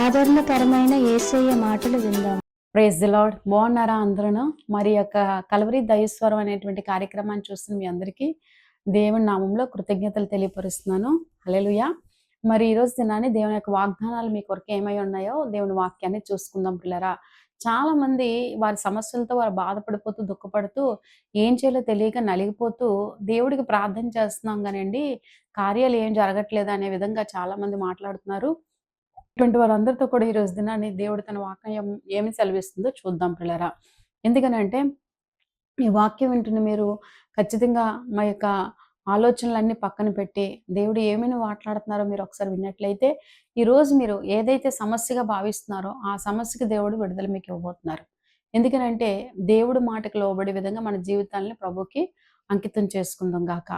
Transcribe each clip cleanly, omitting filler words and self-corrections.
ఆదరణకరమైన యేసయ్య మాటలు విందాం. Praise the lord. బాగున్నారా అందరూ? మరి యొక్క కల్వరి దైవస్వరం అనేటువంటి కార్యక్రమాన్ని చూస్తున్న మీ అందరికీ దేవుని నామంలో కృతజ్ఞతలు తెలియపరుస్తున్నాను. హల్లెలూయా. మరి ఈరోజు దినాన్ని దేవుని యొక్క వాగ్దానాలు మీ కొరకు ఏమై ఉన్నాయో దేవుని వాక్యాన్ని చూసుకుందాం పిల్లరా. చాలా మంది వారి సమస్యలతో వారు బాధపడిపోతూ దుఃఖపడుతూ ఏం చేయాలో తెలియక నలిగిపోతూ దేవుడికి ప్రార్థన చేస్తున్నాం కానండి కార్యాలు ఏం జరగట్లేదు అనే విధంగా చాలా మంది మాట్లాడుతున్నారు. ఇటువంటి వారందరితో కూడా ఈ రోజు దినాన్ని దేవుడు తన వాక్యం ఏమి సెలవిస్తుందో చూద్దాం పిల్లరా. ఎందుకనంటే ఈ వాక్యం వింటున్న మీరు ఖచ్చితంగా మా యొక్క ఆలోచనలన్నీ పక్కన పెట్టి దేవుడు ఏమైనా మాట్లాడుతున్నారో మీరు ఒకసారి విన్నట్లయితే ఈరోజు మీరు ఏదైతే సమస్యగా భావిస్తున్నారో ఆ సమస్యకి దేవుడు విడుదల మీకు ఇవ్వబోతున్నారు. ఎందుకనంటే దేవుడు మాటకు లోబడే విధంగా మన జీవితాలని ప్రభుకి అంకితం చేసుకుందాం గాక.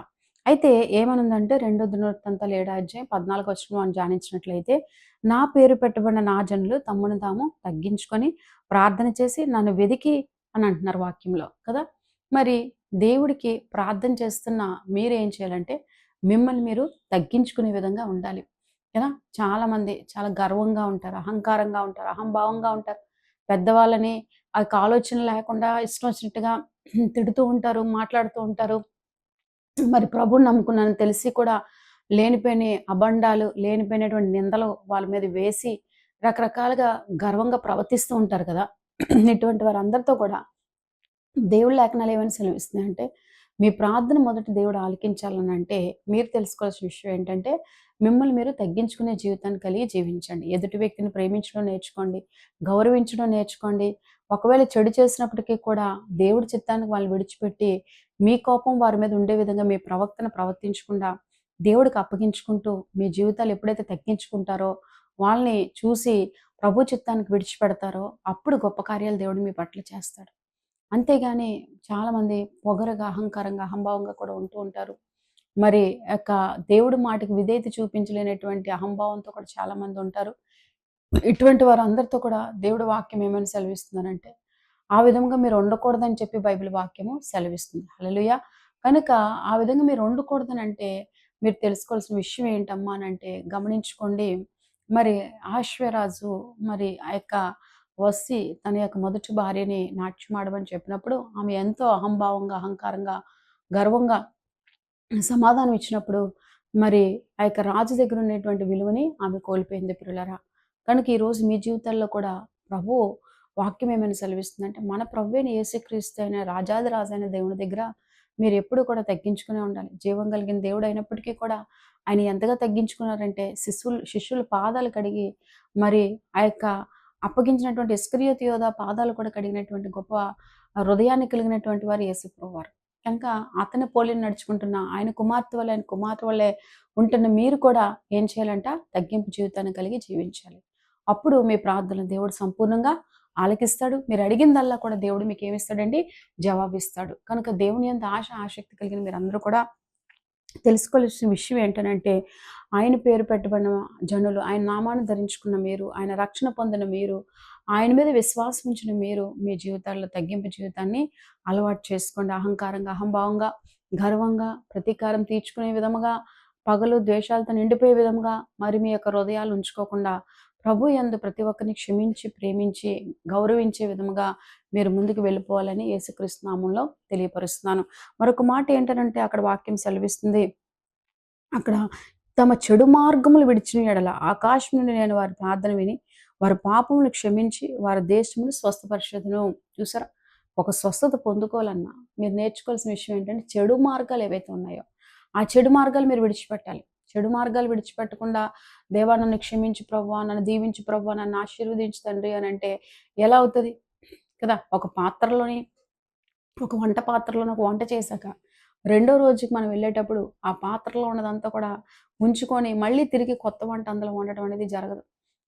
అయితే ఏమనుందంటే 2 దినవృత్తాంతాలు 7వ అధ్యాయం 14వ వచనం మనం ధ్యానించినట్లయితే, నా పేరు పెట్టబడిన నా జనులు తమ్మును తాము తగ్గించుకొని ప్రార్థన చేసి నన్ను వెదికి అని అంటున్నారు వాక్యంలో కదా. మరి దేవుడికి ప్రార్థన చేస్తున్న మీరేం చేయాలంటే మిమ్మల్ని మీరు తగ్గించుకునే విధంగా ఉండాలి కదా. చాలా మంది చాలా గర్వంగా ఉంటారు, అహంకారంగా ఉంటారు, అహంభావంగా ఉంటారు. పెద్దవాళ్ళని ఆ ఆలోచన లేకుండా ఇష్టం వచ్చినట్టుగా తిడుతూ ఉంటారు, మాట్లాడుతూ ఉంటారు. మరి ప్రభువుని నమ్ముకున్నానని తెలిసి కూడా లేనిపోయిన అబండాలు, లేనిపోయినటువంటి నిందలు వాళ్ళ మీద వేసి రకరకాలుగా గర్వంగా ప్రవర్తిస్తూ ఉంటారు కదా. ఇటువంటి వారందరితో కూడా దేవుడి లేఖనాలు ఏమని సెలవిస్తున్నాయంటే, మీ ప్రార్థన మొదట దేవుడు ఆలకించాలని అంటే మీరు తెలుసుకోవాల్సిన విషయం ఏంటంటే, మిమ్మల్ని మీరు తగ్గించుకునే జీవితాన్ని కలిగి జీవించండి. ఎదుటి వ్యక్తిని ప్రేమించడం నేర్చుకోండి, గౌరవించడం నేర్చుకోండి. ఒకవేళ చెడు చేసినప్పటికీ కూడా దేవుడి చిత్తానికి వాళ్ళు విడిచిపెట్టి మీ కోపం వారి మీద ఉండే విధంగా మీ ప్రవక్తను ప్రవర్తించకుండా దేవుడికి అప్పగించుకుంటూ మీ జీవితాలు ఎప్పుడైతే తగ్గించుకుంటారో వాళ్ళని చూసి ప్రభు చిత్తానికి విడిచిపెడతారో అప్పుడు గొప్ప కార్యాలు దేవుడు మీ పట్ల చేస్తాడు. అంతేగాని చాలామంది పొగరగా, అహంకారంగా, అహంభావంగా కూడా ఉంటూ ఉంటారు. మరి యొక్క దేవుడి మాటకి విధేయత చూపించలేనటువంటి అహంభావంతో కూడా చాలామంది ఉంటారు. ఇటువంటి వారందరితో కూడా దేవుడి వాక్యం ఏమని సెలవిస్తుందనంటే, ఆ విధంగా మీరు ఉండకూడదని చెప్పి బైబిల్ వాక్యము సెలవిస్తుంది. హల్లెలూయా. కనుక ఆ విధంగా మీరు ఉండకూడదనంటే మీరు తెలుసుకోవాల్సిన విషయం ఏంటమ్మా అనంటే గమనించుకోండి. మరి ఆశ్వరాజు మరి ఆ యొక్క వస్సి తన యొక్క మొదటి భార్యని నాట్యమాడమని చెప్పినప్పుడు ఆమె ఎంతో అహంభావంగా, అహంకారంగా, గర్వంగా సమాధానం ఇచ్చినప్పుడు మరి ఆ యొక్క రాజు దగ్గర ఉన్నటువంటి విలువని ఆమె కోల్పోయింది ప్రియులారా. కనుక ఈరోజు మీ జీవితాల్లో కూడా ప్రభువు వాక్యం ఏమైనా సెలవిస్తుందంటే, మన ప్రభువైన యేసుక్రీస్తు అయిన రాజాదిరాజైన దేవుని దగ్గర మీరు ఎప్పుడు కూడా తగ్గించుకునే ఉండాలి. జీవం కలిగిన దేవుడు అయినప్పటికీ కూడా ఆయన ఎంతగా తగ్గించుకున్నారంటే శిష్యుల పాదాలు కడిగి మరి ఆ యొక్క అప్పగించినటువంటి ఇస్కరియోతు యోధ పాదాలు కూడా కడిగినటువంటి గొప్ప హృదయాన్ని కలిగినటువంటి వారు యేసు ప్రభువారు. కనుక అతని పోలిని నడుచుకుంటున్న ఆయన కుమార్తె వల్లే ఉంటున్న మీరు కూడా ఏం చేయాలంట? తగ్గింపు జీవితాన్ని కలిగి జీవించాలి. అప్పుడు మీ ప్రార్థన దేవుడు సంపూర్ణంగా ఆలకిస్తాడు. మీరు అడిగిందల్లా కూడా దేవుడు మీకు ఏమిస్తాడండి? జవాబిస్తాడు. కనుక దేవుని యందు ఆసక్తి కలిగిన మీరందరూ కూడా తెలుసుకోవాల్సిన విషయం ఏంటనంటే, ఆయన పేరు పెట్టబడిన జనులు, ఆయన నామాన్ని ధరించుకున్న మీరు, ఆయన రక్షణ పొందిన మీరు, ఆయన మీద విశ్వాసం ఉంచిన మీరు మీ జీవితాల్లో తగ్గింపు జీవితాన్ని అలవాటు చేసుకోండి. అహంకారంగా, అహంభావంగా, గర్వంగా, ప్రతీకారం తీర్చుకునే విధముగా, పగలు ద్వేషాలతో నిండిపోయే విధంగా మరి మీ యొక్క హృదయాలు ఉంచుకోకుండా ప్రభు యందు ప్రతి ఒక్కరిని క్షమించి, ప్రేమించి, గౌరవించే విధముగా మీరు ముందుకు వెళ్ళిపోవాలని యేసుక్రీస్తు నామంలో తెలియపరుస్తున్నాను. మరొక మాట ఏంటనంటే అక్కడ వాక్యం సెలవిస్తుంది. అక్కడ తమ చెడు మార్గములు విడిచిన యెడల ఆకాశం నుండి నేను వారి ప్రార్థన విని వారి పాపములు క్షమించి వారి దేశమును స్వస్థపరిచెదను. చూసారా? ఒక స్వస్థత పొందుకోవాలన్నా మీరు నేర్చుకోవాల్సిన విషయం ఏంటంటే చెడు మార్గాలు ఏవైతే ఉన్నాయో ఆ చెడు మార్గాలు మీరు విడిచిపెట్టాలి. చెడు మార్గాలు విడిచిపెట్టకుండా దేవా నన్ను క్షమించు ప్రభువా, నన్ను దీవించు ప్రభువా, నన్ను ఆశీర్వదించు తండ్రి అని అంటే ఎలా అవుతుంది కదా. ఒక వంట పాత్రలోని ఒక వంట చేశాక రెండో రోజుకి మనం వెళ్ళేటప్పుడు ఆ పాత్రలో ఉన్నదంతా కూడా ఉంచుకొని మళ్ళీ తిరిగి కొత్త వంట అందులో వండటం అనేది జరగదు.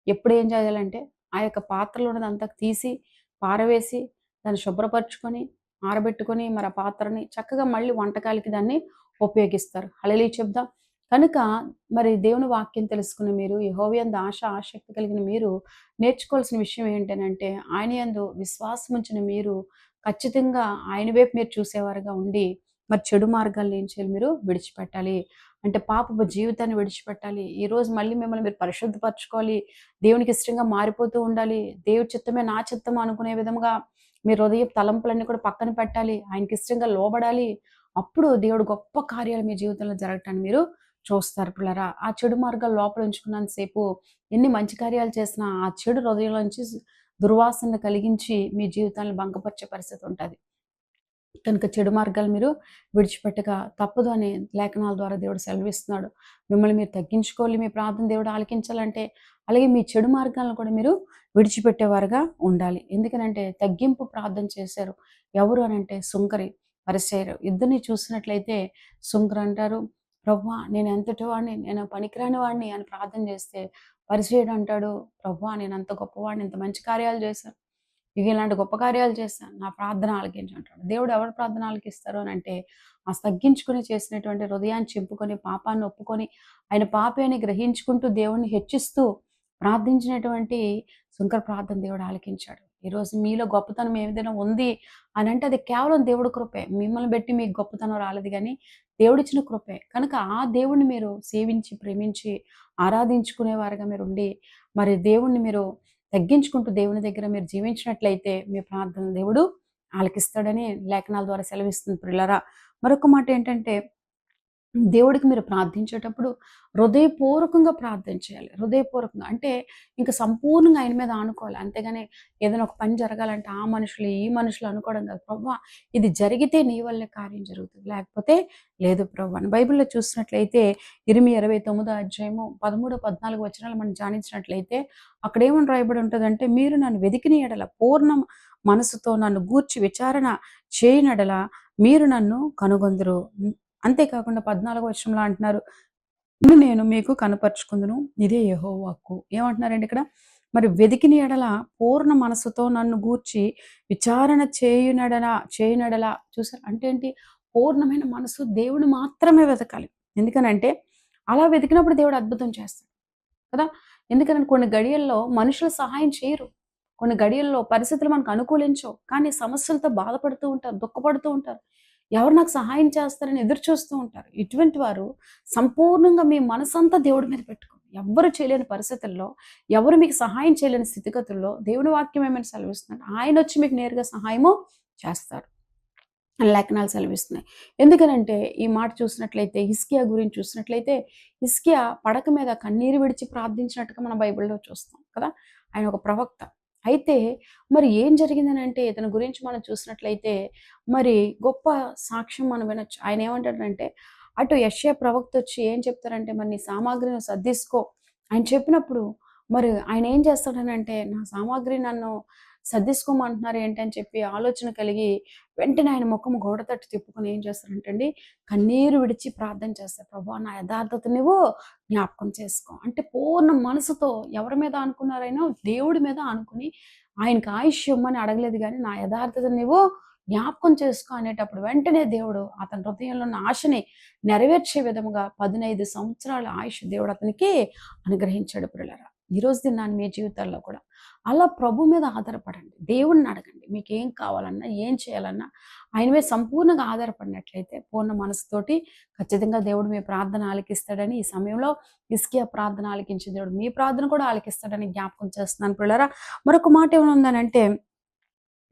ఎప్పుడు ఏం చేయాలంటే ఆ యొక్క పాత్రలో ఉన్నదంతా తీసి పారవేసి దాన్ని శుభ్రపరచుకొని ఆరబెట్టుకొని మరి ఆ పాత్రని చక్కగా మళ్ళీ వంటకాలకి దాన్ని ఉపయోగిస్తారు. హల్లెలూయా చెప్దాం. కనుక మరి దేవుని వాక్యం తెలుసుకున్న మీరు, యెహోవా యందు ఆసక్తి కలిగిన మీరు నేర్చుకోవాల్సిన విషయం ఏంటనంటే, ఆయన యందు విశ్వాసం ఉంచిన మీరు ఖచ్చితంగా ఆయన వైపు మీరు చూసేవారుగా ఉండి మరి చెడు మార్గాలను ఏం చేయాలి? మీరు విడిచిపెట్టాలి. అంటే పాపపు జీవితాన్ని విడిచిపెట్టాలి. ఈరోజు మళ్ళీ మిమ్మల్ని మీరు పరిశుద్ధపరచుకోవాలి. దేవునికి ఇష్టంగా మారిపోతూ ఉండాలి. దేవుడి చిత్తమే నా చిత్తం అనుకునే విధముగా మీ హృదయపు తలంపులన్నీ కూడా పక్కన పెట్టాలి. ఆయనకి ఇష్టంగా లోబడాలి. అప్పుడు దేవుడు గొప్ప కార్యాలు మీ జీవితంలో జరగటాన్ని మీరు చూస్తారు పిల్లరా. ఆ చెడు మార్గాలు లోపల ఉంచుకున్నంత సేపు ఎన్ని మంచి కార్యాలు చేసినా ఆ చెడు హృదయంలోంచి దుర్వాసనను కలిగించి మీ జీవితాన్ని భంగపరిచే పరిస్థితి ఉంటది. కనుక చెడు మార్గాలు మీరు విడిచిపెట్టక తప్పదు అని లేఖనాల ద్వారా దేవుడు సెలవిస్తున్నాడు. మిమ్మల్ని మీరు తగ్గించుకోవాలి, మీ ప్రార్థన దేవుడు ఆలకించాలంటే. అలాగే మీ చెడు మార్గాలను కూడా మీరు విడిచిపెట్టేవారుగా ఉండాలి. ఎందుకనంటే తగ్గింపు ప్రార్థన చేశారు. ఎవరు అనంటే సుంకరి, పరిసయ్యులు. ఇద్దరిని చూసినట్లయితే సుంకరి అంటారు, ప్రభువా నేను ఎంతటి వాడిని, నేను పనికిరాని వాడిని అని ప్రార్థన చేస్తే, పరిసయ్యుడు అంటాడు, ప్రభువా నేను అంత గొప్పవాడిని, ఇంత మంచి కార్యాలు చేశాను, ఇక ఇలాంటి గొప్ప కార్యాలు చేశాను, నా ప్రార్థన ఆలకించు అంటాడు. దేవుడు ఎవరు ప్రార్థన ఆలకిస్తారు అని అంటే ఆ తగ్గించుకుని చేసినటువంటి హృదయాన్ని చింపుకొని పాపాన్ని ఒప్పుకొని ఆయన పాపి అని గ్రహించుకుంటూ దేవుణ్ణి హెచ్చిస్తూ ప్రార్థించినటువంటి సుంకర ప్రార్థన దేవుడు ఆలకించాడు. ఈరోజు మీలో గొప్పతనం ఏదైనా ఉంది అని అంటే అది కేవలం దేవుడి కృపే. మిమ్మల్ని బట్టి మీకు గొప్పతనం రాలేదు కానీ దేవుడిచ్చిన కృపే. కనుక ఆ దేవుణ్ణి మీరు సేవించి ప్రేమించి ఆరాధించుకునేవారుగా మీరు ఉండి మరి దేవుణ్ణి మీరు తగ్గించుకుంటూ దేవుని దగ్గర మీరు జీవించినట్లయితే మీ ప్రార్థన దేవుడు ఆలకిస్తాడని లేఖనాల ద్వారా సెలవిస్తుంది ప్రియులారా. మరొక మాట ఏంటంటే దేవుడికి మీరు ప్రార్థించేటప్పుడు హృదయపూర్వకంగా ప్రార్థన చేయాలి. హృదయపూర్వకంగా అంటే ఇంక సంపూర్ణంగా ఆయన మీద ఆనుకోవాలి. అంతేగాని ఏదైనా ఒక పని జరగాలంటే ఆ మనుషులు, ఈ మనుషులు అనుకోవడం కాదు. ప్రభువా ఇది జరిగితే నీ వల్లే కార్యం జరుగుతుంది, లేకపోతే లేదు ప్రభువా అని. బైబిల్‌లో చూసినట్లయితే ఇర్మియా 29 అధ్యాయము 13, 14 వచనాలు మనం ధ్యానించినట్లయితే అక్కడ ఏమని రాయబడి ఉంటదంటే, మీరు నన్ను వెదికిన యెడల పూర్ణ మనసుతో నన్ను గూర్చి విచారణ చేయనెడల మీరు నన్ను కనుగొందురు. అంతేకాకుండా 14వ వచనంలో అంటున్నారు, నేను మీకు కనపరుచుకుందును, ఇదే యెహోవా వాక్కు. ఏమంటున్నారండి ఇక్కడ? మరి వెదికిన యెడల పూర్ణ మనసుతో నన్ను గూర్చి విచారణ చేయునెడల చూసారా? అంటే ఏంటి? పూర్ణమైన మనసు దేవుని మాత్రమే వెతకాలి. ఎందుకనంటే అలా వెతికినప్పుడు దేవుడు అద్భుతం చేస్తాడు కదా! ఎందుకనంటే కొన్ని గడియల్లో మనుషులు సహాయం చేయరు. కొన్ని గడియల్లో పరిస్థితులు మనకు అనుకూలించవు. కానీ సమస్యలతో బాధపడుతూ ఉంటారు, దుఃఖపడుతూ ఉంటారు. ఎవరు నాకు సహాయం చేస్తారని ఎదురు చూస్తూ ఉంటారు. ఇటువంటి వారు సంపూర్ణంగా మీ మనసంతా దేవుడి మీద పెట్టుకోండి. ఎవ్వరు చేయలేని పరిస్థితుల్లో, ఎవరు మీకు సహాయం చేయలేని స్థితిగతుల్లో దేవుని వాక్యం ఏమైనా సెలవిస్తుందంటే ఆయనొచ్చి మీకు నేరుగా సహాయము చేస్తారు అని లేఖనాలు సెలవిస్తున్నాయి. ఎందుకనంటే ఈ మాట చూసినట్లయితే హిజ్కియా గురించి చూసినట్లయితే హిజ్కియా పడక మీద కన్నీరు విడిచి ప్రార్థించినట్టుగా మన బైబిల్‌లో చూస్తాం కదా! ఆయన ఒక ప్రవక్త. అయితే మరి ఏం జరిగిందనంటే ఇతని గురించి మనం చూసినట్లయితే మరి గొప్ప సాక్ష్యం మనం వినొచ్చు. ఆయన ఏమంటాడంటే అటు యెషయా ప్రవక్త వచ్చి ఏం చెప్తారంటే, మరి నీ సామాగ్రిని సర్దేసుకో అని చెప్పినప్పుడు మరి ఆయన ఏం చేస్తాడనంటే, నా సామాగ్రి నన్ను సర్దేసుకోమంటున్నారు ఏంటి అని చెప్పి ఆలోచన కలిగి వెంటనే ఆయన ముఖం గోడ తట్టు తిప్పుకొని ఏం చేస్తారంటే అండి, కన్నీరు విడిచి ప్రార్థన చేస్తారు. ప్రభువా నా యథార్థత నువ్వు జ్ఞాపకం చేసుకో. అంటే పూర్ణ మనసుతో ఎవరి మీద అనుకున్నారైనా దేవుడి మీద అనుకుని ఆయనకి ఆయుష్ ఇమ్మని అడగలేదు కానీ నా యథార్థత నువ్వు జ్ఞాపకం చేసుకో అనేటప్పుడు వెంటనే దేవుడు అతని హృదయంలో ఉన్న ఆశని నెరవేర్చే విధముగా 15 సంవత్సరాల ఆయుష్ దేవుడు అతనికి అనుగ్రహించాడు ప్రియులారా. ఈరోజు దినాన్ని మీ జీవితాల్లో కూడా అలా ప్రభు మీద ఆధారపడండి. దేవుణ్ణి అడగండి. మీకేం కావాలన్నా, ఏం చేయాలన్నా ఆయన మీద సంపూర్ణంగా ఆధారపడినట్లయితే పూర్ణ మనసుతోటి ఖచ్చితంగా దేవుడు మీ ప్రార్థన ఆలకిస్తాడని ఈ సమయంలో హిజ్కియా ప్రార్థన ఆలకించే దేవుడు మీ ప్రార్థన కూడా ఆలకిస్తాడని జ్ఞాపకం చేస్తున్నాను ప్రియులారా. మరొక మాట ఏమనుందనంటే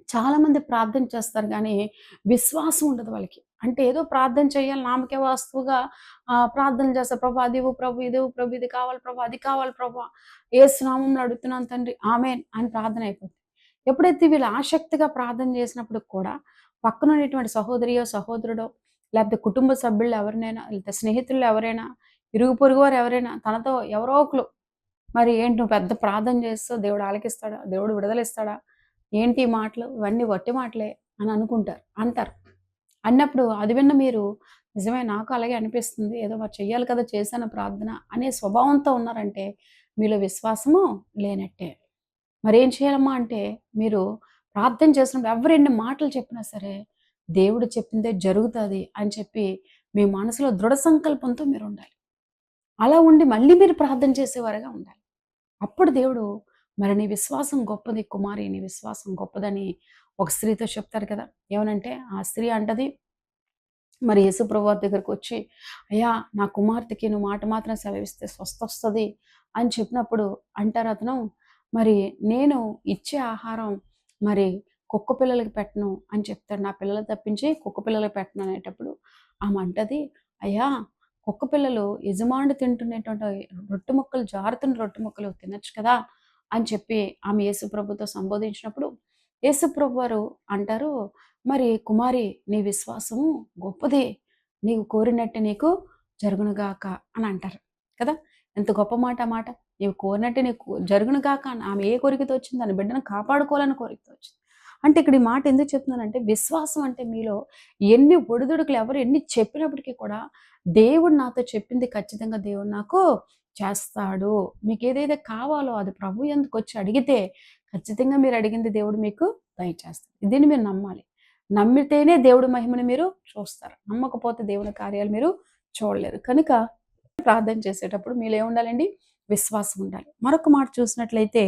చాలామంది ప్రార్థన చేస్తారు గానీ, విశ్వాసం ఉండదు వాళ్ళకి. అంటే ఏదో ప్రార్థన చేయాలి నామకే వాస్తువుగా ప్రార్థనలు చేస్తారు. ప్రభు అది ఇవ్వు ప్రభు, ఇది ఇవ్వు ప్రభు, ఇది కావాలి ప్రభు, అది కావాలి ప్రభు, యేసు నామంలో అడుగుతున్నాను తండ్రి ఆమేన్ అని ప్రార్థన అయిపోద్ది. ఎప్పుడైతే వీళ్ళు ఆసక్తిగా ప్రార్థన చేసినప్పుడు కూడా పక్కన ఉన్నటువంటి సహోదరియో, సహోదరుడో లేకపోతే కుటుంబ సభ్యులు ఎవరినైనా, లేకపోతే స్నేహితులు ఎవరైనా, ఇరుగు పొరుగు వారు ఎవరైనా తనతో ఎవరో ఒకళ్ళు మరి ఏంటి నువ్వు పెద్ద ప్రార్థన చేస్తావు దేవుడు ఆలకిస్తాడా? దేవుడు విడుదలిస్తాడా? ఏంటి ఈ మాటలు? ఇవన్నీ వట్టి మాటలే అని అనుకుంటారు. అంటారు. అన్నప్పుడు అది విన్న మీరు నిజమే నాకు అలాగే అనిపిస్తుంది. ఏదో మరి చెయ్యాలి కదా! చేశాను ప్రార్థన అనే స్వభావంతో ఉన్నారంటే మీలో విశ్వాసము లేనట్టే. మరేం చేయాలమ్మా అంటే మీరు ప్రార్థన చేసినప్పుడు ఎవరు ఎన్ని మాటలు చెప్పినా సరే దేవుడు చెప్పిందే జరుగుతది అని చెప్పి మీ మనసులో దృఢ సంకల్పంతో మీరుండాలి. అలా ఉండి మళ్ళీ మీరు ప్రార్థన చేసేవారుగా ఉండాలి. అప్పుడు దేవుడు మరి నీ విశ్వాసం గొప్పది కుమారి, నీ విశ్వాసం గొప్పదని ఒక స్త్రీతో చెప్తారు కదా! ఏమనంటే ఆ స్త్రీ అంటది, మరి యేసుప్రభు వారి దగ్గరకు వచ్చి, అయ్యా నా కుమార్తెకి నువ్వు మాట మాత్రం సెలవిస్తే స్వస్థ వస్తుంది అని చెప్పినప్పుడు అంటారు అతను, మరి నేను ఇచ్చే ఆహారం మరి కుక్క పిల్లలకి పెట్టను అని చెప్తాడు. నా పిల్లలు తప్పించి కుక్క పిల్లలకి పెట్టను అనేటప్పుడు ఆమె అంటది, అయ్యా కుక్క పిల్లలు యజమానుడు తింటున్నటువంటి రొట్టె ముక్కలు, జారుతున్న రొట్టె ముక్కలు తినొచ్చు కదా అని చెప్పి ఆమె యేసుప్రభుతో సంబోధించినప్పుడు యేసుప్రభు వారు అంటారు, మరి కుమారి నీ విశ్వాసము గొప్పది, నీవు కోరినట్టు నీకు జరుగునుగాక అని అంటారు కదా. ఎంత గొప్ప మాట ఆ మాట. నీవు కోరినట్టు నీకు జరుగునుగాక అని ఆమె ఏ కోరికతో వచ్చింది, దాని బిడ్డను కాపాడుకోవాలని కోరికతో వచ్చింది. అంటే ఇక్కడ ఈ మాట ఎందుకు చెప్తున్నానంటే, విశ్వాసం అంటే మీలో ఎన్ని ఒడిదుడుకులు ఎవరు ఎన్ని చెప్పినప్పటికీ కూడా దేవుడు నాతో చెప్పింది ఖచ్చితంగా దేవుడు నాకు చేస్తాడు. మీకు ఏదైతే కావాలో అది ప్రభు ఎందుకు వచ్చి అడిగితే ఖచ్చితంగా మీరు అడిగింది దేవుడు మీకు దయచేస్తాడు. దీన్ని మీరు నమ్మాలి. నమ్మితేనే దేవుడి మహిమను మీరు చూస్తారు. నమ్మకపోతే దేవుని కార్యాలు మీరు చూడలేరు. కనుక ప్రార్థన చేసేటప్పుడు మీలో ఏముండాలండి? విశ్వాసం ఉండాలి. మరొక మాట చూసినట్లయితే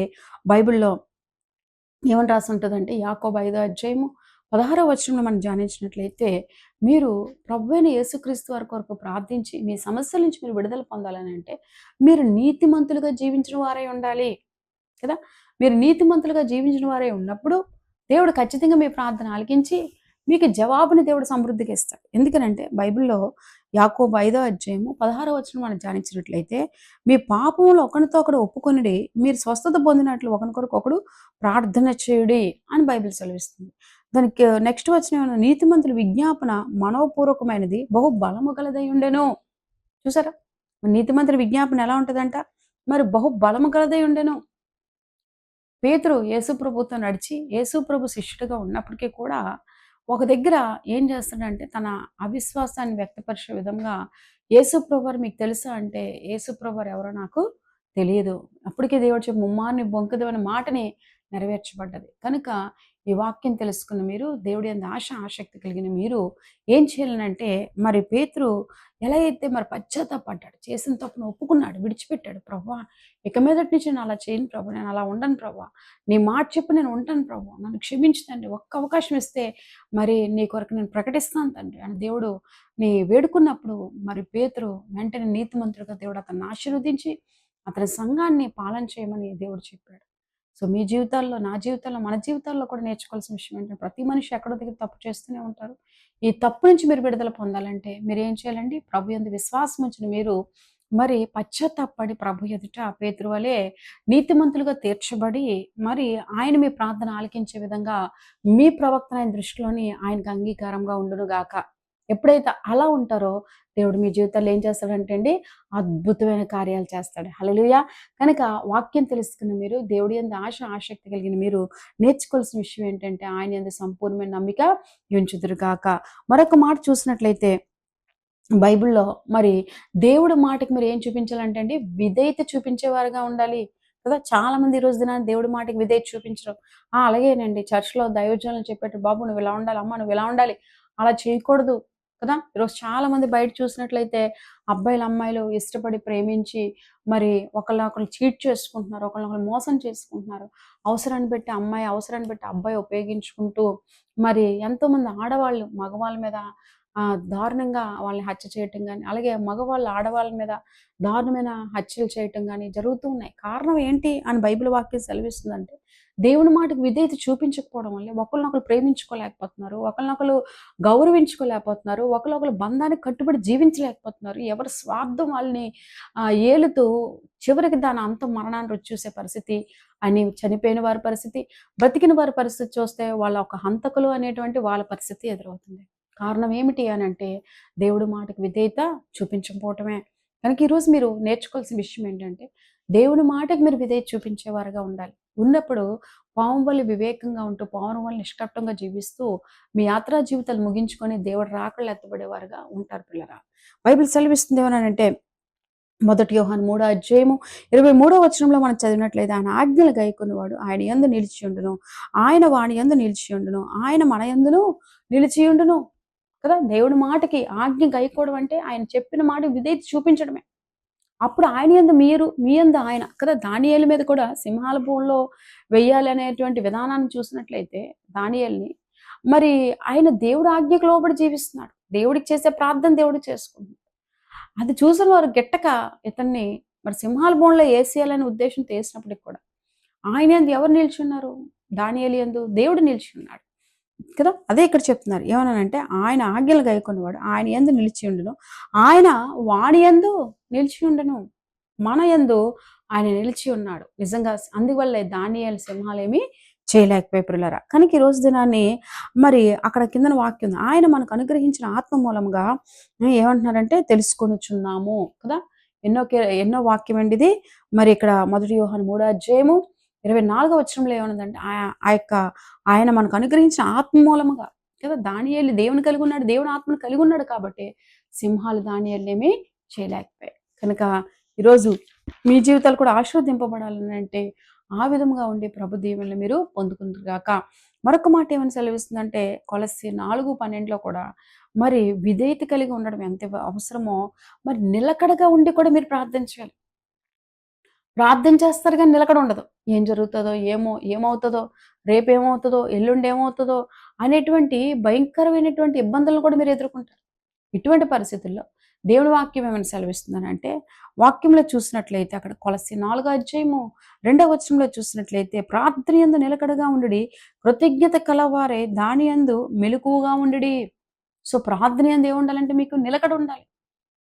బైబిల్లో ఏమని రాసి ఉంటుందంటే, యాకోబు 5:16 మనం ధ్యానించినట్లయితే, మీరు ప్రభువైన యేసుక్రీస్తు వారి కొరకు ప్రార్థించి మీ సమస్యల నుంచి మీరు విడుదల పొందాలని అంటే మీరు నీతిమంతులుగా జీవించిన వారై ఉండాలి కదా. మీరు నీతిమంతులుగా జీవించిన వారే ఉన్నప్పుడు దేవుడు ఖచ్చితంగా మీ ప్రార్థన ఆలకించి మీకు జవాబుని దేవుడు సమృద్ధిగా ఇస్తాడు. ఎందుకనంటే బైబిల్లో యాకోబు 5:16 మనం ధ్యానించినట్లయితే, మీ పాపములు ఒకరితో ఒకడు ఒప్పుకొనిడి మీరు స్వస్థత పొందినట్లు ఒకరికొరకు ఒకడు ప్రార్థన చేయుడి అని బైబిల్ సెలవిస్తుంది. దానికి నెక్స్ట్ వచ్చిన నీతిమంతుల విజ్ఞాపన మనోపూర్వకమైనది బహు బలము గలదై ఉండెను. చూసారా, నీతిమంతుల విజ్ఞాపన ఎలా ఉంటుందంట? మరి బహు బలము గలదై ఉండెను. పేతురు యేసుప్రభుతో నడిచి యేసుప్రభు శిష్యుడిగా ఉన్నప్పటికీ కూడా ఒక దగ్గర ఏం చేస్తాడంటే తన అవిశ్వాసాన్ని వ్యక్తపరిచే విధంగా, యేసుప్రభు వారు మీకు తెలుసా అంటే, యేసుప్రభు వారు ఎవరో నాకు తెలియదు. అప్పటికే దేవుడు చెప్పి ముమ్మారిని బొంకదు అనే మాటని నెరవేర్చబడ్డది. కనుక ఈ వాక్యం తెలుసుకున్న మీరు, దేవుడి యందు ఆసక్తి కలిగిన మీరు ఏం చేయాలనంటే, మరి పేతురు ఎలా అయితే మరి పశ్చాత్తాపడ్డాడు, చేసిన తప్పును ఒప్పుకున్నాడు, విడిచిపెట్టాడు. ప్రభువా ఇక మీదటి నుంచి నేను అలా చేయను ప్రభు, నేను అలా ఉండను ప్రభు, నీ మాట చెప్పి నేను ఉంటాను ప్రభు, నన్ను క్షమించు తండ్రి, ఒక్క అవకాశం ఇస్తే మరి నీ కొరకు నేను ప్రకటిస్తాను తండ్రి అని దేవుడు నీ వేడుకున్నప్పుడు మరి పేతురు వెంటనే నీతిమంతుడిగా దేవుడు అతన్ని ఆశీర్వదించి అతని సంఘాన్ని పాలన చేయమని దేవుడు చెప్పాడు. సో మీ జీవితాల్లో, నా జీవితాల్లో, మన జీవితాల్లో కూడా నేర్చుకోవాల్సిన విషయం ఏంటంటే, ప్రతి మనిషి ఎక్కడో దగ్గర తప్పు చేస్తూనే ఉంటారు. ఈ తప్పు నుంచి మీరు విడుదల పొందాలంటే మీరు ఏం చేయాలండి? ప్రభు యందు విశ్వాసం ఉంచిన మీరు మరి పశ్చాత్తాపడి ప్రభు ఎదుట పేతురు వలె నీతిమంతులుగా తీర్చబడి మరి ఆయన మీ ప్రార్థన ఆలకించే విధంగా మీ ప్రవక్తన ఆయన దృష్టిలోని ఆయనకు అంగీకారంగా ఉండును గాక. ఎప్పుడైతే అలా ఉంటారో దేవుడు మీ జీవితాల్లో ఏం చేస్తాడంటే అండి, అద్భుతమైన కార్యాలు చేస్తాడు. హల్లెలూయా. కనుక వాక్యం తెలుసుకున్న మీరు, దేవుడి యందు ఆసక్తి కలిగిన మీరు నేర్చుకోవాల్సిన విషయం ఏంటంటే, ఆయన యందు సంపూర్ణమైన నమ్మిక ఉంచుదురుగాక. మరొక మాట చూసినట్లయితే బైబిల్లో మరి దేవుడి మాటకి మీరు ఏం చూపించాలంటే అండి, విధేయత చూపించేవారుగా ఉండాలి కదా. చాలా మంది ఈ రోజు దినాన్ని దేవుడి మాటకి విధేయత చూపించరు. అలాగేనండి, చర్చ్లో దైవజనులు చెప్పేట్టు, బాబు నువ్వు ఇలా ఉండాలి, అమ్మ నువ్వు ఇలా ఉండాలి, అలా చేయకూడదు కదా. ఈరోజు చాలా మంది బయట చూసినట్లయితే అబ్బాయిలు అమ్మాయిలు ఇష్టపడి ప్రేమించి మరి ఒకళ్ళొకళ్ళు చీట్ చేసుకుంటున్నారు, ఒకళ్ళొకళ్ళు మోసం చేసుకుంటున్నారు. అవసరాన్ని బట్టి అమ్మాయి, అవసరాన్ని బట్టి అబ్బాయి ఉపయోగించుకుంటూ మరి ఎంతోమంది ఆడవాళ్ళు మగవాళ్ళ మీద దారుణంగా వాళ్ళని హత్య చేయటం కానీ, అలాగే మగవాళ్ళు ఆడవాళ్ళ మీద దారుణమైన హత్యలు చేయటం కానీ జరుగుతూ ఉన్నాయి. కారణం ఏంటి అని బైబిల్ వాక్యం సెలవిస్తుందంటే, దేవుని మాటకు విధేయత చూపించకపోవడం వల్లే ఒకరినొకరు ప్రేమించుకోలేకపోతున్నారు, ఒకరినొకరు గౌరవించుకోలేకపోతున్నారు, ఒకరినొకరు బంధానికి కట్టుబడి జీవించలేకపోతున్నారు. ఎవరి స్వార్థం వాళ్ళని ఏలుతూ చివరికి దాని అంతం మరణాన్ని రుచి చూసే పరిస్థితి, అని చనిపోయిన వారి పరిస్థితి, బ్రతికిన వారి పరిస్థితి చూస్తే వాళ్ళ ఒక హంతకులు అనేటువంటి వాళ్ళ పరిస్థితి ఎదురవుతుంది. కారణం ఏమిటి అని అంటే, దేవుడి మాటకు విధేయత చూపించకపోవటమే. కనుక ఈరోజు మీరు నేర్చుకోవాల్సిన విషయం ఏంటంటే, దేవుని మాటకు మీరు విధేయత చూపించేవారుగా ఉండాలి. ఉన్నప్పుడు పాము వలె వివేకంగా ఉంటూ, పావురం వలె నిష్కపటంగా జీవిస్తూ మీ యాత్రా జీవితాలు ముగించుకొని దేవుడు రాకళ్ళు ఎత్తబడేవారుగా ఉంటారు పిల్లరా. బైబిల్ సెలవిస్తుంది ఏమనంటే, 1 యోహాను 3:23 మనం చదివినట్లయితే, ఆయన ఆజ్ఞలు గైకొనేవాడు ఆయన యందు నిలిచియుండును, ఆయన వాని యందు నిలిచియుండును, ఆయన మన యందును నిలిచియుండును కదా. దేవుడి మాటకి ఆజ్ఞ గైకోవడం అంటే ఆయన చెప్పిన మాట విధేయత చూపించడమే. అప్పుడు ఆయన యందు మీరు, మీ యందు ఆయన కదా. దానియేలు మీద కూడా సింహాల బోన్లో వెయ్యాలి అనేటువంటి విధానాన్ని చూసినట్లయితే దానియేలుని మరి ఆయన దేవుడి ఆజ్ఞకు లోబడి జీవిస్తున్నాడు. దేవుడికి చేసే ప్రార్థన దేవుడికి చేసుకుంటున్నాడు. అది చూసిన వారు గిట్టక ఇతన్ని మరి సింహాల బోన్లో ఏసేయాలనే ఉద్దేశంతో వేసినప్పటికి కూడా ఆయన యందు ఎవరు నిలిచి ఉన్నారు? దానియేలు యందు దేవుడు నిలిచి ఉన్నాడు కదా. అదే ఇక్కడ చెప్తున్నారు ఏమన్నానంటే ఆయన ఆజ్ఞలు గైకొన్నవాడు ఆయన యందు నిలిచి ఉండును, ఆయన వాడి యందు నిలిచి ఉండును, మన యందు ఆయన నిలిచి ఉన్నాడు. నిజంగా అందువల్లే దానియేలు సింహాలేమి చేయలేకపోయి ప్రియులారా. కనుక ఈ రోజు దినాన్ని మరి అక్కడ కిందన వాక్యం ఉంది, ఆయన మనకు అనుగ్రహించిన ఆత్మ మూలంగా ఏమంటున్నారంటే తెలుసుకొనుచున్నాము కదా. ఎన్నో వాక్యం అండి ఇది. మరి ఇక్కడ 1 యోహాను 3:24 వచనంలో ఏమన్నదంటే ఆయన మనకు అనుగ్రహించిన ఆత్మ మూలముగా కదా. దానియేలు దేవుని కలిగి ఉన్నాడు, దేవుని ఆత్మను కలిగి ఉన్నాడు కాబట్టి సింహాలు దానియేలునేమి చేయలేకపోయాయి. కనుక ఈరోజు మీ జీవితాలు కూడా ఆశీర్వదింపబడాలని అంటే ఆ విధంగా ఉండే ప్రభు దీవెనలు మీరు పొందుకుందురుగాక. మరొక మాట ఏమని సెలవిస్తుందంటే కొలస్సీ 4:12 కూడా మరి విధేయత కలిగి ఉండడం ఎంత అవసరమో మరి నిలకడగా ఉండి కూడా మీరు ప్రార్థన చేయాలి. ప్రార్థన చేస్తారు కానీ నిలకడ ఉండదు. ఏం జరుగుతుందో ఏమవుతుందో, రేపేమవుతుందో, ఎల్లుండి ఏమవుతుందో అనేటువంటి భయంకరమైనటువంటి ఇబ్బందులను కూడా మీరు ఎదుర్కొంటారు. ఇటువంటి పరిస్థితుల్లో దేవుని వాక్యం ఏమైనా సెలవిస్తుందనంటే వాక్యంలో చూసినట్లయితే అక్కడ కొలస్సీ 4:2 వచనంలో చూసినట్లయితే ప్రార్థన యందు నిలకడగా ఉండుడి, కృతజ్ఞత కలవారే దాని యందు మెలకువగా ఉండుడి. సో ప్రార్థన యందు ఏముండాలంటే మీకు నిలకడ ఉండాలి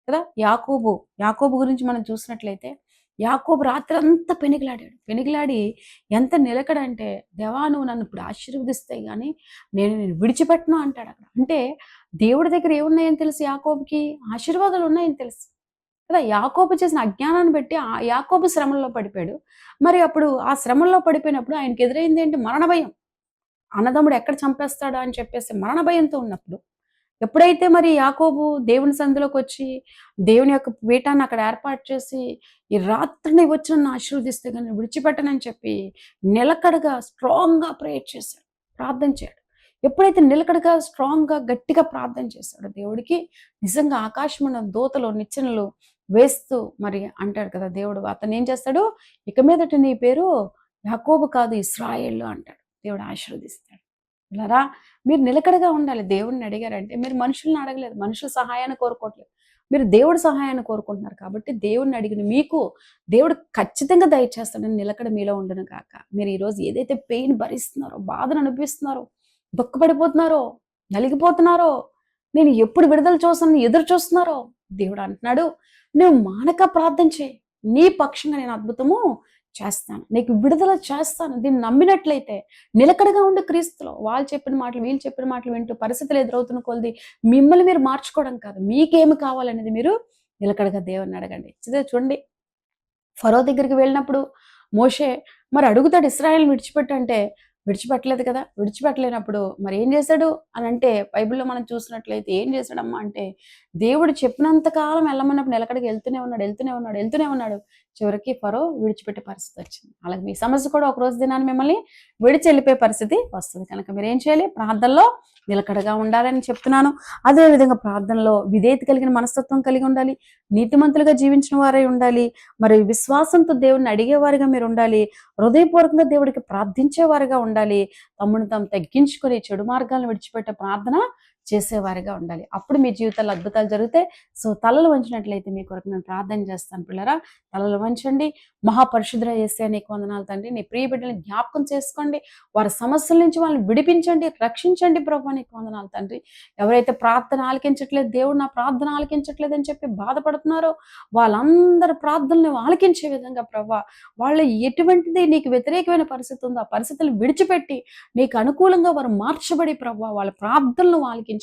కదా. యాకోబు గురించి మనం చూసినట్లయితే యాకోబు రాత్రి అంతా పెనిగిలాడి ఎంత నిలకడ అంటే దేవా నువ్వు నన్ను ఇప్పుడు ఆశీర్వదిస్తే కానీ నేను విడిచిపెట్టను అంటాడు అక్కడ. అంటే దేవుడి దగ్గర ఏమున్నాయని తెలుసు యాకోబుకి? ఆశీర్వాదాలు ఉన్నాయని తెలుసు కదా. యాకోబు చేసిన అజ్ఞానాన్ని బట్టి యాకోబు శ్రమల్లో పడిపోయాడు. మరి అప్పుడు ఆ శ్రమల్లో పడిపోయినప్పుడు ఆయనకి ఎదురైంది ఏంటి? మరణ భయం. అన్నదమ్ముడు ఎక్కడ చంపేస్తాడా అని చెప్పేసి మరణ భయంతో ఉన్నప్పుడు ఎప్పుడైతే మరి యాకోబు దేవుని సందులోకి వచ్చి దేవుని యొక్క పీఠాన్ని అక్కడ ఏర్పాటు చేసి ఈ రాత్రిని వచ్చి నన్ను ఆశీర్వదిస్తే కానీ విడిచిపెట్టనని చెప్పి నిలకడగా స్ట్రాంగ్గా ప్రేయర్ చేశాడు, ప్రార్థన చేయడు. ఎప్పుడైతే నిలకడగా స్ట్రాంగ్గా గట్టిగా ప్రార్థన చేశాడో దేవుడికి నిజంగా ఆకాశమున దూతలు నిచ్చెనలు వేస్తూ మరి అంటాడు కదా దేవుడు. అతను ఏం చేస్తాడు? ఇక మీదట నీ పేరు యాకోబు కాదు ఇశ్రాయేలు అంటాడు. దేవుడు ఆశీర్వదిస్తాడు. ఇలారా మీరు నిలకడగా ఉండాలి. దేవుడిని అడిగారంటే మీరు మనుషుల్ని అడగలేదు, మనుషుల సహాయాన్ని కోరుకోవట్లేదు, మీరు దేవుడి సహాయాన్ని కోరుకుంటున్నారు. కాబట్టి దేవుడిని అడిగిన మీకు దేవుడు ఖచ్చితంగా దయచేస్తాడని నిలకడ మీలో ఉండను కాక. మీరు ఈరోజు ఏదైతే పెయిన్ భరిస్తున్నారో, బాధను అనిపిస్తున్నారో, దుఃఖపడిపోతున్నారో, నలిగిపోతున్నారో, నేను ఎప్పుడు విడుదల చూస్తాను ఎదురు చూస్తున్నారో దేవుడు అంటున్నాడు నువ్వు మానక ప్రార్థన చేయి, నీ పక్షంగా నేను అద్భుతము చేస్తాను, నీకు విడుదల చేస్తాను. దీన్ని నమ్మినట్లయితే నిలకడగా ఉండే క్రీస్తులో వాళ్ళు చెప్పిన మాటలు వీళ్ళు చెప్పిన మాటలు వింటూ పరిస్థితులు ఎదురవుతున్న కొలది మిమ్మల్ని మీరు మార్చుకోవడం కాదు, మీకేమి కావాలనేది మీరు నిలకడగా దేవుని అడగండి. చూడండి ఫరో దగ్గరికి వెళ్ళినప్పుడు మోషే మరి అడుగుతాడు ఇశ్రాయేలుని విడిచిపెట్టంటే విడిచిపెట్టలేదు కదా. విడిచిపెట్టలేనప్పుడు మరి ఏం చేశాడు అని అంటే బైబిల్లో మనం చూసినట్లయితే ఏం చేశాడమ్మా అంటే దేవుడు చెప్పినంత కాలం వెళ్ళమన్నప్పుడు నిలకడకి వెళ్తూనే ఉన్నాడు. చివరికి ఫరో విడిచిపెట్టే పరిస్థితి వచ్చింది. అలాగే మీ సమస్య కూడా ఒక రోజు దినాన్ని మిమ్మల్ని విడిచి వెళ్ళిపోయే పరిస్థితి వస్తుంది. కనుక మీరు ఏం చేయాలి? ప్రార్థనలో నిలకడగా ఉండాలని చెప్తున్నాను. అదేవిధంగా ప్రార్థనలో విధేయత కలిగిన మనస్తత్వం కలిగి ఉండాలి, నీతిమంతులుగా జీవించిన వారై ఉండాలి, మరి విశ్వాసంతో దేవుడిని అడిగేవారిగా మీరు ఉండాలి, హృదయపూర్వకంగా దేవుడికి ప్రార్థించేవారుగా ఉండాలి, తమ్ముని తాము తగ్గించుకొని చెడు మార్గాలను విడిచిపెట్టే ప్రార్థన చేసేవారిగా ఉండాలి. అప్పుడు మీ జీవితాల్లో అద్భుతాలు జరిగితే సో తలలు వంచినట్లయితే మీ కొరకు నేను ప్రార్థన చేస్తాను. పిల్లరా తలలు వంచండి. మహాపరిశుద్ధ యేసయ్య నీకు వందనాలు తండ్రి. నీ ప్రియ బిడ్డలను జ్ఞాపకం చేసుకోండి, వారి సమస్యల నుంచి వాళ్ళని విడిపించండి, రక్షించండి ప్రభు. నీకు వందనాలు తండ్రి. ఎవరైతే ప్రార్థన ఆలకించట్లేదు, దేవుడు నా ప్రార్థన ఆలకించట్లేదు అని చెప్పి బాధపడుతున్నారో వాళ్ళందరి ప్రార్థనలు ఆలకించే విధంగా ప్రభు వాళ్ళు ఎటువంటిది నీకు వ్యతిరేకమైన పరిస్థితి ఉందో ఆ పరిస్థితులను విడిచిపెట్టి నీకు అనుకూలంగా వారు మార్చబడి ప్రభు వాళ్ళ ప్రార్థనలు ఆలకించమని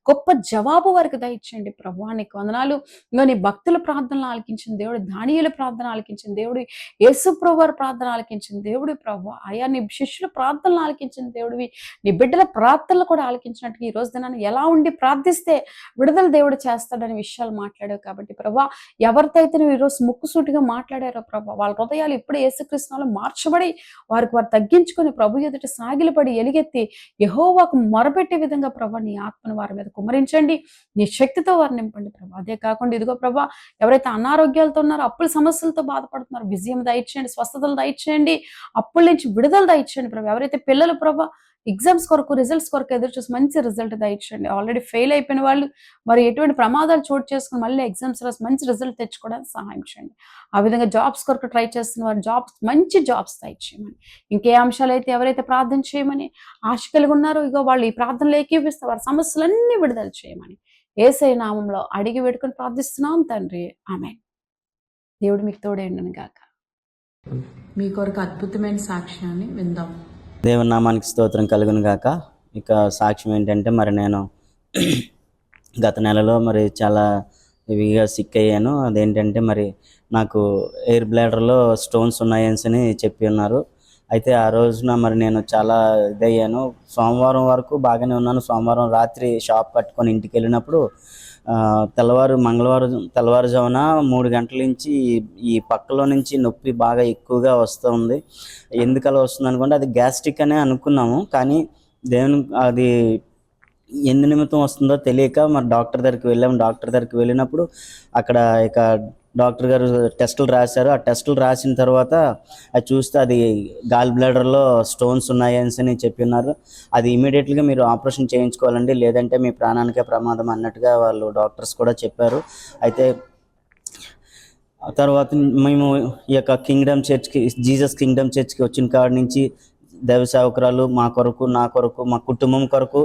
గొప్ప జవాబు వారికి దయచేయండి ప్రభు. నీకు వందనాలు. ఇంకా నీ భక్తుల ప్రార్థనలు ఆలకించిన దేవుడు, దానియేలు ప్రార్థన ఆలకించిన దేవుడు, యేసు ప్రభు వారి ప్రార్థన ఆలకించిన దేవుడు ప్రభు. అయా నీ శిష్యుల ప్రార్థనలు ఆలకించిన దేవుడివి, నీ బిడ్డల ప్రార్థనలు కూడా ఆలకించినట్టుగా ఈ రోజు దినాన్ని ఎలా ఉండి ప్రార్థిస్తే విడుదల దేవుడు చేస్తాడనే విషయాలు మాట్లాడావు కాబట్టి ప్రభు ఎవరితో అయితే నువ్వు ఈరోజు ముక్కుసూటిగా మాట్లాడారో ప్రభు వాళ్ళ హృదయాలు ఇప్పుడే యేసుక్రీస్తునాలో మార్చబడి వారికి వారు తగ్గించుకొని ప్రభు ఎదుట సాగిలపడి ఎలుగెత్తి యెహోవాకు మొరపెట్టే విధంగా ప్రభు నీ ఆత్మను వారి మీద కుమ్మరించండి, నీ శక్తితో వారు నింపండి ప్రభు. అదే కాకుండా ఇదిగో ప్రభు ఎవరైతే అనారోగ్యాలతో ఉన్నారో, అప్పుల సమస్యలతో బాధపడుతున్నారో విజయం దయచేయండి, స్వస్థతలు దయచేయండి, అప్పుల నుంచి విడుదల దయచేయండి ప్రభు. ఎవరైతే పిల్లలు ప్రభు ఎగ్జామ్స్ కొరకు రిజల్ట్స్ కొరకు ఎదురు చూసి మంచి రిజల్ట్ దయచేయండి. ఆల్రెడీ ఫెయిల్ అయిపోయిన వాళ్ళు మరి ఎటువంటి ప్రమాదాలు చోటు చేసుకుని మళ్ళీ ఎగ్జామ్స్ రాసి మంచి రిజల్ట్ తెచ్చుకోవడానికి సహాయం చేయండి. ఆ విధంగా జాబ్స్ కొరకు ట్రై చేస్తున్న వారు మంచి జాబ్స్ దయచేయమని, ఇంకే అంశాలైతే ఎవరైతే ప్రార్థన చేయమని ఆశ కలిగి ఉన్నారో ఇగో వాళ్ళు ఈ ప్రార్థనలు ఏకీపిస్తే వారి సమస్యలన్నీ విడుదల చేయమని యేసయ్య నామంలో అడిగి వేడుకొని ప్రార్థిస్తున్నాం తండ్రి. ఆమేన్. దేవుడు మీకు తోడేండును గాక. మీ కొరకు అద్భుతమైన సాక్ష్యాన్ని విందాం. దేవుని నామానికి స్తోత్రం కలుగును గాక. ఇక సాక్ష్యం ఏంటంటే మరి నేను గత నెలలో మరి చాలా హెవీగా సిక్ అయ్యాను. అదేంటంటే మరి నాకు ఎయిర్ బ్లాడర్లో స్టోన్స్ ఉన్నాయని చెప్పి ఉన్నారు. అయితే ఆ రోజున మరి నేను చాలా ఇదయ్యాను. సోమవారం వరకు బాగానే ఉన్నాను. సోమవారం రాత్రి షాప్ కట్టుకొని ఇంటికి వెళ్ళినప్పుడు మంగళవారం తెల్లవారుజామున 3 గంటల నుంచి ఈ పక్కలో నుంచి నొప్పి బాగా ఎక్కువగా వస్తూ ఉంది. ఎందుకు అలా వస్తుంది అనుకుంటే అది గ్యాస్ట్రిక్ అనే అనుకున్నాము. కానీ అది ఎందు నిమిత్తం వస్తుందో తెలియక మరి డాక్టర్ దగ్గరికి వెళ్ళాము. డాక్టర్ దగ్గరికి వెళ్ళినప్పుడు అక్కడ ఇక డాక్టర్ గారు టెస్టులు రాశారు. ఆ టెస్టులు రాసిన తర్వాత అది చూస్తే అది గాల్ బ్లాడర్లో స్టోన్స్ ఉన్నాయని చెప్పిన్నారు. అది ఇమీడియట్గా మీరు ఆపరేషన్ చేయించుకోవాలండి, లేదంటే మీ ప్రాణానికే ప్రమాదం అన్నట్టుగా వాళ్ళు డాక్టర్స్ కూడా చెప్పారు. అయితే ఆ తర్వాత మేము ఈ యొక్క జీసస్ కింగ్డమ్ చర్చ్కి వచ్చిన కాడి నుంచి దైవ సేవకురాలు మా కొరకు, నా కొరకు, మా కుటుంబం కొరకు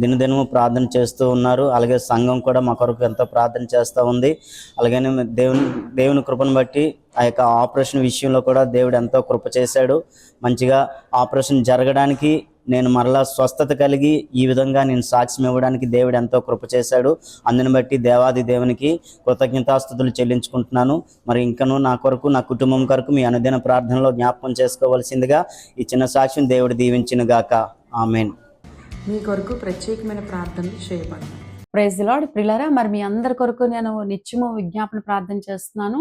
దినదినము ప్రార్థన చేస్తూ ఉన్నారు. అలాగే సంఘం కూడా మా కొరకు ఎంతో ప్రార్థన చేస్తూ ఉంది. అలాగనే దేవుని కృపను బట్టి ఆ యొక్క ఆపరేషన్ విషయంలో కూడా దేవుడు ఎంతో కృప చేశాడు. మంచిగా ఆపరేషన్ జరగడానికి నేను మరలా స్వస్థత కలిగి ఈ విధంగా నేను సాక్ష్యం ఇవ్వడానికి దేవుడు ఎంతో కృప చేశాడు. అందుని బట్టి దేవాది దేవునికి కృతజ్ఞతాస్తుతులు చెల్లించుకుంటున్నాను. మరి ఇంకనూ నా కొరకు, నా కుటుంబం కొరకు మీ అనుదిన ప్రార్థనలో జ్ఞాపకం చేసుకోవాల్సిందిగా ఈ చిన్న సాక్ష్యం దేవుడు దీవించును గాక. ఆమేన్. మీ కొరకు ప్రత్యేకమైన ప్రార్థనలు చేయబడి. Praise the lord. ప్రియులారా, మరి మీ అందరి కొరకు నేను నిత్యము విజ్ఞాపన ప్రార్థన చేస్తున్నాను.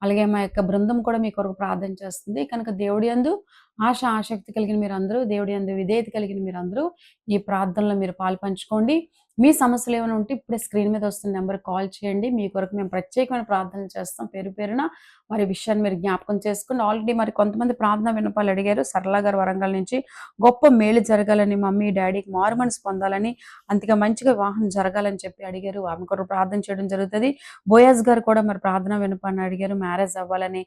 అలాగే మా యొక్క బృందం కూడా మీ కొరకు ప్రార్థన చేస్తుంది. కనుక దేవుడి యందు ఆసక్తి కలిగిన మీరందరూ, దేవుడి యందు విధేయత కలిగిన మీరందరూ ఈ ప్రార్థనలో మీరు పాల్పంచుకోండి. మీ సమస్యలు ఏమైనా ఉంటే ఇప్పుడే స్క్రీన్ మీద వస్తున్న నెంబర్ కాల్ చేయండి. మీ కొరకు మేము ప్రత్యేకమైన ప్రార్థనలు చేస్తాం. పేరు పేరున మరి విషయాన్ని మీరు జ్ఞాపకం చేసుకోండి. ఆల్రెడీ మరి కొంతమంది ప్రార్థన విన్నపాలు అడిగారు. సరళ గారు వరంగల్ నుంచి గొప్ప మేలు జరగాలని, మమ్మీ డాడీకి మారుమనసు పొందాలని, అంతగా మంచిగా వివాహం జరగాలని చెప్పి అడిగారు. ఆమె కొరకు ప్రార్థన చేయడం జరుగుతుంది. బోయాజ్ గారు కూడా మరి ప్రార్థన విన్నపాన్ని అడిగారు, మ్యారేజ్ అవ్వాలని.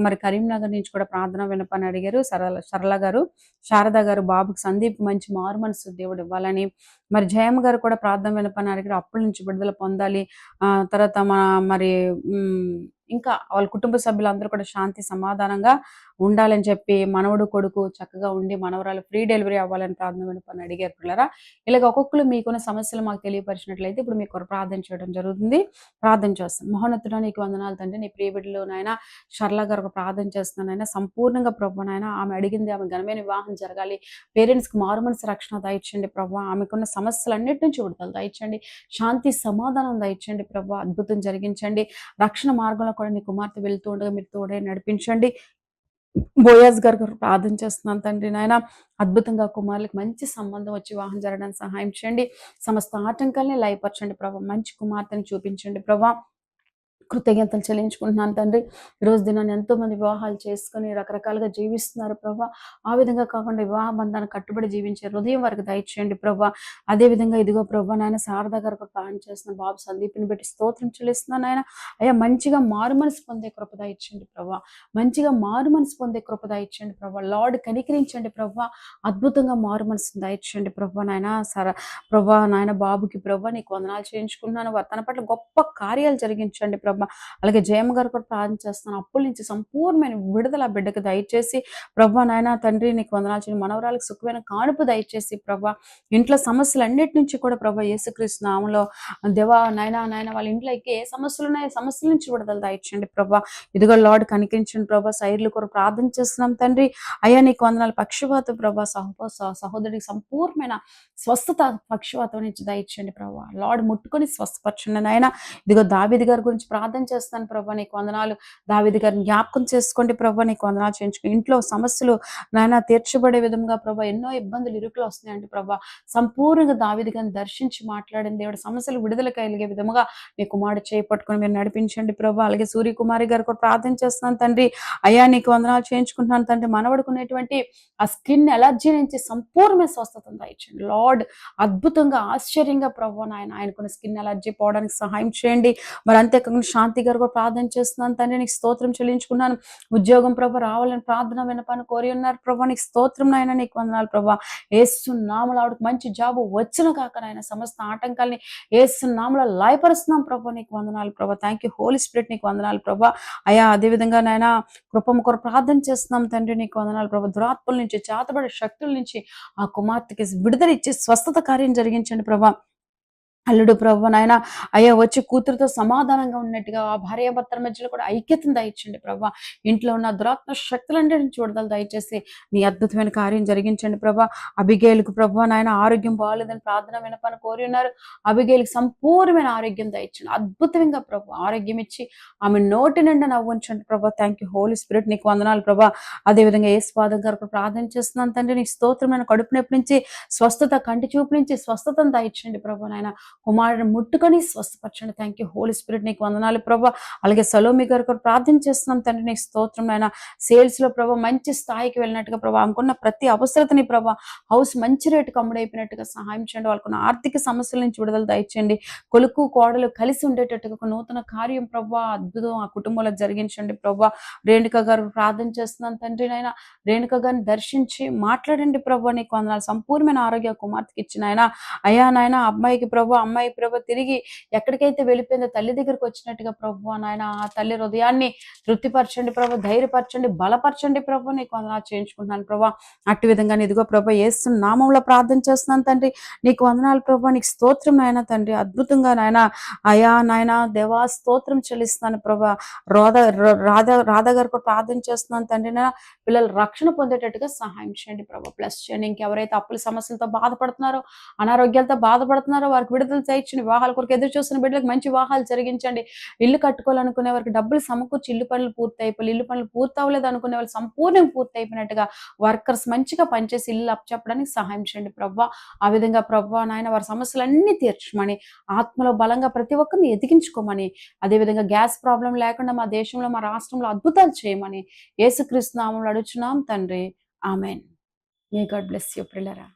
మరి కరీంనగర్ నుంచి కూడా ప్రార్థన విన్నపాన్ని అడిగారు. సరళ గారు, శారద గారు బాబుకి సందీప్ మంచి మారుమనసు దేవుడు ఇవ్వాలని. మరి జయమ్మ గారు కూడా ప్రార్థన విన్నపాన్ని అడిగారు, అప్పుల నుంచి విడుదల పొందాలి. తర్వాత మరి ఇంకా వాళ్ళ కుటుంబ సభ్యులందరూ కూడా శాంతి సమాధానంగా ఉండాలని చెప్పి, మనవడు కొడుకు చక్కగా ఉండి మనవరాలు ఫ్రీ డెలివరీ అవ్వాలని ప్రార్థన విన్నపాన్ని అడిగారు. పిల్లరా, ఇలాగ ఒక్కొక్కరు మీకున్న సమస్యలు మాకు తెలియపరిచినట్లయితే ఇప్పుడు మీకు ప్రార్థన చేయడం జరుగుతుంది. ప్రార్థన చేస్తాం. మహోన్నతుడా, నీకు వందనాలు తండ్రి. నీ ప్రియ బిడ్డలో నాయన షర్లా గారు ఒక ప్రార్థన చేస్తున్నాను ఆయన, సంపూర్ణంగా ప్రభు నాయన ఆమె అడిగింది, ఆమె ఘనమైన వివాహం జరగాలి, పేరెంట్స్కి మారుమనసు రక్షణ దయచేయండి ప్రభు. ఆమెకున్న సమస్యలన్నిటి నుంచి విడుదల దయచేయండి, శాంతి సమాధానం దయచేయండి ప్రభు. అద్భుతం జరిగించండి. రక్షణ మార్గంలో కూడా నీ కుమార్తె వెళ్తూ ఉండగా మీరు తోడే నడిపించండి. బోయాజ్ గారు ప్రార్థన చేస్తున్నాను తండ్రి నాయన, అద్భుతంగా కుమారులకు మంచి సంబంధం వచ్చి వివాహం జరగడానికి సహాయం చేయండి. సమస్త ఆటంకాలని లయపరచండి ప్రభా. మంచి కుమార్తెని చూపించండి ప్రభా. కృతజ్ఞతలు చెల్లించుకుంటున్నాను తండ్రి. ఈరోజు దినాన్ని ఎంతో మంది వివాహాలు చేసుకుని రకరకాలుగా జీవిస్తున్నారు ప్రభా. ఆ విధంగా కాకుండా వివాహ బంధాన్ని కట్టుబడి జీవించే హృదయం వరకు దయచేయండి ప్రభా. అదేవిధంగా ఇదిగో ప్రభా నాయన శారద గారు ప్లాన్ చేస్తున్న బాబు సందీప్ని బట్టి స్తోత్రం చెల్లిస్తున్నాను ఆయన. అయ్యా, మంచిగా మారు మనసు పొందే కృప దయచేయండి ప్రభా. మంచిగా మారు మనసు పొందే కృప దయచేయండి ప్రభా. లార్డ్ కనికరించండి ప్రభా. అద్భుతంగా మారు మనసు దయచేయండి ప్రభా నాయన. ప్రభా నాయన బాబుకి ప్రభా నీకు వందనాలు చేయించుకుంటున్నాను. తన పట్ల గొప్ప కార్యాలు జరిగించండి ప్రభా. అలాగే జయమ్మ గారు కూడా ప్రార్థన చేస్తున్నాను, అప్పుల నుంచి సంపూర్ణమైన విడుదల బిడ్డకు దయచేసి ప్రభా నాయన తండ్రి నీకు వందనాలు చేయండి. మనవరాలకు సుఖమైన కానుపు దయచేసి ప్రభా. ఇంట్లో సమస్యలన్నిటి నుంచి కూడా ప్రభా యేసుక్రీస్తు నామములో దేవా నాయన వాళ్ళ ఇంట్లో ఏ సమస్యలు ఉన్నాయో సమస్యల నుంచి విడుదల దయచేయండి ప్రభా. ఇదిగో లార్డ్ కనికరించండి ప్రభా. సైర్లు కూడా ప్రార్థన చేస్తున్నాం తండ్రి. అయ్యా నీకు వందనాలు. పక్షవాతం ప్రభా సహోదరుడికి సంపూర్ణమైన స్వస్థత పక్షవాతం నుంచి దయచేయండి ప్రభా. లార్డ్ ముట్టుకొని స్వస్థపరచండి నాయన. ఇదిగో దావీదు గారి గురించి ప్రార్థన ప్రార్థన చేస్తాను ప్రభా, నీకు వందనాలు. దావీదు గారిని జ్ఞాపకం చేసుకోండి ప్రభా, నీకు వందనాలు చేయించుకో. ఇంట్లో సమస్యలు నాయన తీర్చబడే విధంగా ప్రభా, ఎన్నో ఇబ్బందులు ఇరుకులు వస్తున్నాయండి ప్రభా. సంపూర్ణంగా దావీదు గారిని దర్శించి మాట్లాడిన దేవుడు సమస్యలు విడుదల కలిగే విధముగా మీ కుమారుడు చేపట్టుకొని మీరు నడిపించండి ప్రభా. అలాగే సూర్యకుమారి గారు కూడా ప్రార్థన చేస్తున్నాను తండ్రి. అయ్యా నీకు వందనాలు చేయించుకుంటున్నాను తండ్రి. మనవడుకునేటువంటి ఆ స్కిన్ ఎలర్జీ నుంచి సంపూర్ణ స్వస్థతను దయచేయండి లార్డ్. అద్భుతంగా ఆశ్చర్యంగా ప్రభా నాయన ఆయనకున్న స్కిన్ ఎలర్జీ పోవడానికి సహాయం చేయండి. మరి అంతేకాకుండా శాంతి గారు కూడా ప్రార్థన చేస్తున్నాను తండ్రి, నీకు స్తోత్రం చెల్లించుకున్నాను. ఉద్యోగం ప్రభా రావాలని ప్రార్థన వినపాన్ని కోరి ఉన్నారు ప్రభా, నీకు స్తోత్రం నాయన, నీకు వందనాలు ప్రభా. యేసునామములో ఆవిడకి మంచి జాబు వచ్చిన కాక నాయన సమస్త ఆటంకాల్ని యేసునామములో లయపరుస్తున్నాం ప్రభా, నీకు వందనాలు ప్రభా. థ్యాంక్ యూ హోలీ స్పిరిట్, నీకు వందనాలు ప్రభా. అయ్యా అదేవిధంగా నాయన కృపము కొరకు ప్రార్థన చేస్తున్నాం తండ్రి, నీకు వందనాలు ప్రభా. దురాత్మల నుంచి చేతబడే శక్తుల నుంచి ఆ కుమార్తెకి విడుదల ఇచ్చి స్వస్థత కార్యం జరిగించండి ప్రభా. అల్లుడు ప్రభు నాయన అయ్యా వచ్చి కూతురుతో సమాధానంగా ఉన్నట్టుగా ఆ భార్యాభర్తల మధ్యలో కూడా ఐక్యతను దయచండి ప్రభా. ఇంట్లో ఉన్న దురాత్మ శక్తులన్నిటిని చూడదలు దయచేసి నీ అద్భుతమైన కార్యం జరిగించండి ప్రభా. అబిగేలుకు ప్రభు నాయన ఆరోగ్యం బాగాలేదని ప్రార్థన వినపని కోరి ఉన్నారు. అబిగేలుకి సంపూర్ణమైన ఆరోగ్యం దయచండి అద్భుతంగా ప్రభు. ఆరోగ్యం ఇచ్చి ఆమె నోటి నిండా నవ్వుంచండి ప్రభా. థ్యాంక్ యూ హోలీ స్పిరిట్, నీకు వందనాలు ప్రభా. అదేవిధంగా యేసుపాదం గారు ప్రార్థన చేస్తున్నాను తండ్రి, నీకు స్తోత్రమైన కడుపు నొప్పి నుంచి స్వస్థత, కంటి చూపు నుంచి స్వస్థతను దయచండి ప్రభు నాయన. కుమారుని ముట్టుకొని స్వస్థపరచండి. థ్యాంక్ యూ హోలీ స్పిరిట్, నీకు వందనాలు ప్రభా. అలాగే సలోమి గారు కూడా ప్రార్థన చేస్తున్నాం తండ్రి, నీకు స్తోత్రం నాయన. సేల్స్ లో ప్రభా మంచి స్థాయికి వెళ్ళినట్టుగా ప్రభా, అనుకున్న ప్రతి అవసరతని ప్రభా హౌస్ మంచి రేటుకు అమ్ముడైపోయినట్టుగా సహాయం చేయండి. వాళ్ళకున్న ఆర్థిక సమస్యల నుంచి విడుదల దయచేయండి. కొలుకు కోడలు కలిసి ఉండేటట్టుగా ఒక నూతన కార్యం ప్రభా అద్భుతం ఆ కుటుంబంలో జరిగించండి ప్రభా. రేణుక గారు ప్రార్థన చేస్తున్నాను తండ్రి నాయన. రేణుక గారిని దర్శించి మాట్లాడండి ప్రభా, నీకు వందనాలు. సంపూర్ణమైన ఆరోగ్య కుమార్తెకి ఇచ్చిన ఆయన అయ్యా నాయన. అమ్మాయికి ప్రభా, అమ్మాయి ప్రభా తిరిగి ఎక్కడికైతే వెళ్ళిపోయిందో తల్లి దగ్గరికి వచ్చినట్టుగా ప్రభు నాయన ఆ తల్లి హృదయాన్ని తృప్తిపరచండి ప్రభా, ధైర్యపరచండి, బలపరచండి ప్రభు, నీకు వందనాలు చేయించుకుంటున్నాను ప్రభా. అట్టి విధంగా ఇదిగో ప్రభా యేసు నామంలో ప్రార్థన చేస్తున్నాను తండ్రి, నీకు వందనాలు ప్రభా. నీకు స్తోత్రం నాయన తండ్రి, అద్భుతంగా నాయన అయా నాయన దేవా స్తోత్రం చెల్లిస్తున్నాను ప్రభా. రాధా గారు కూడా ప్రార్థన చేస్తున్నాను తండ్రి నాయన. పిల్లలు రక్షణ పొందేటట్టుగా సహాయం చేయండి ప్రభా, ప్లస్ చేయండి. ఇంకెవరైతే అప్పుల సమస్యలతో బాధపడుతున్నారో, అనారోగ్యాలతో బాధపడుతున్నారో వారికి విడుదల చేయించండి. వివాహాల కొరకు ఎదురు చూస్తున్న బిడ్డలకు మంచి వివాహాలు జరిగించండి. ఇల్లు కట్టుకోవాలనుకునే వారికి డబ్బులు సమకూర్చి ఇల్లు పనులు పూర్తి అయిపోయి, ఇల్లు పనులు పూర్తి అవ్వలేదు అనుకునే వాళ్ళు సంపూర్ణంగా పూర్తి అయిపోయినట్టుగా వర్కర్స్ మంచిగా పనిచేసి ఇల్లు అప్పచెప్పడానికి సహాయం చేయండి ప్రభా. ఆ విధంగా ప్రభా నాయన వారి సమస్యలన్నీ తీర్చమని, ఆత్మలో బలంగా ప్రతి ఒక్కరిని ఎదిగించుకోమని, అదేవిధంగా గ్యాస్ ప్రాబ్లం లేకుండా మా దేశంలో మా రాష్ట్రంలో అద్భుతాలు చేయమని యేసుక్రీస్తు నామములో అడుగుచున్నాం తండ్రి, amen. May God bless you ప్రియులారా.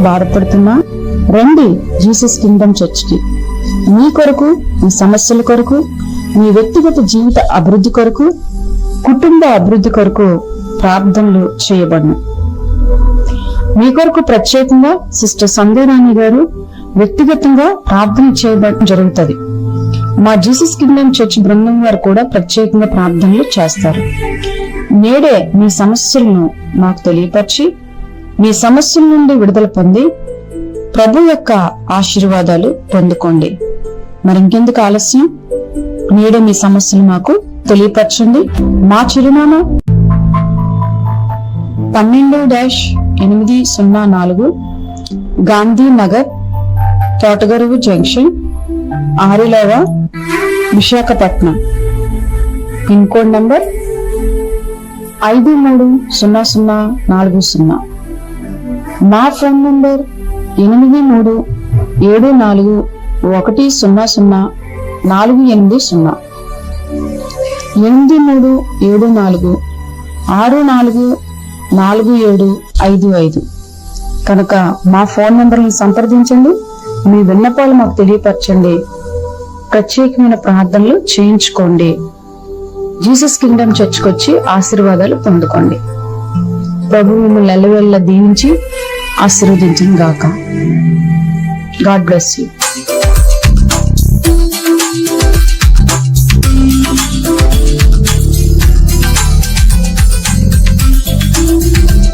బాధపడుతున్నా రండి జీసస్ కింగ్డమ్ చర్చ్కి. మీ కొరకు, మీ సమస్యల కొరకు, మీ వ్యక్తిగత జీవిత అభివృద్ధి కొరకు, కుటుంబ అభివృద్ధి కొరకు ప్రార్థనలు చేయబడును. మీ కొరకు ప్రత్యేకంగా సిస్టర్ సంధ్యారాణి గారు వ్యక్తిగతంగా ప్రార్థన చేయబడటం జరుగుతుంది. మా జీసస్ కింగ్డమ్ చర్చ్ బృందం వారు కూడా ప్రత్యేకంగా ప్రార్థనలు చేస్తారు. నేడే మీ సమస్యలను మాకు తెలియపరిచి మీ సమస్యల నుండి విడుదల పొంది ప్రభు యొక్క ఆశీర్వాదాలు పొందుకోండి. మరి ఇంకెందుకు ఆలస్యం, నేడే మీ సమస్యలు మాకు తెలియపరచండి. మా చిరునామా 12-804 Gandhi Nagar, Thotagaruvu junction, Arilova, Visakhapatnam. Pin code number 530040. మా ఫోన్ నంబర్ 8374100480. 8374644755 కనుక మా ఫోన్ నంబర్ని సంప్రదించండి. మీ విన్నపాలు మాకు తెలియపరచండి. ప్రత్యేకమైన ప్రార్థనలు చేయించుకోండి. జీసస్ కింగ్డమ్ చర్చ్కి వచ్చి ఆశీర్వాదాలు పొందుకోండి. ప్రభు మిమ్మల్ని ఎల్లవేళలా దీవించి ఆశీర్వదించును గాక. God bless you.